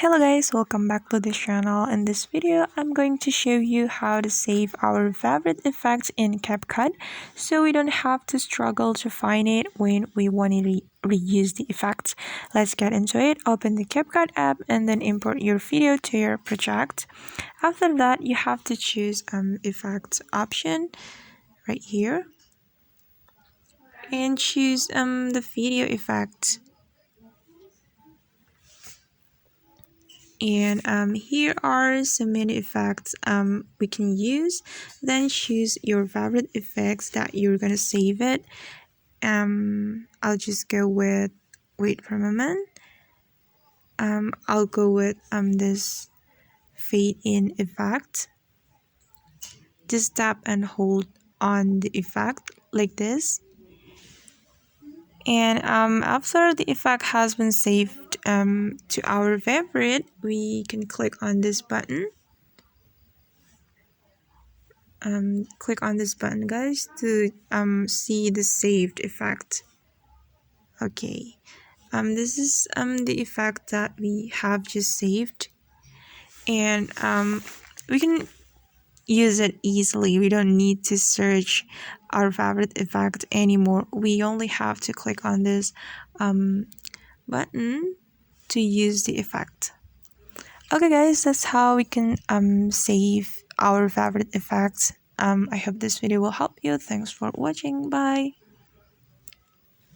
Hello guys, welcome back to the channel. In this video, I'm going to show you how to save our favorite effects in CapCut so we don't have to struggle to find it when we want to reuse the effects. Let's get into it. Open the CapCut app and then import your video to your project. After that, you have to choose effects option right here and choose the video effect. And here are some many effects we can use. Then choose your favorite effects that you're gonna save it. I'll just go with, wait for a moment. I'll go with this fade in effect. Just tap and hold on the effect like this. And after the effect has been saved to our favorite, we can click on this button. Click on this button, guys, to see the saved effect. Okay, this is the effect that we have just saved, and we can use it easily. We don't need to search our favorite effect anymore. We only have to click on this button to use the effect. Okay guys, that's how we can save our favorite effects. I hope this video will help you. Thanks for watching. Bye.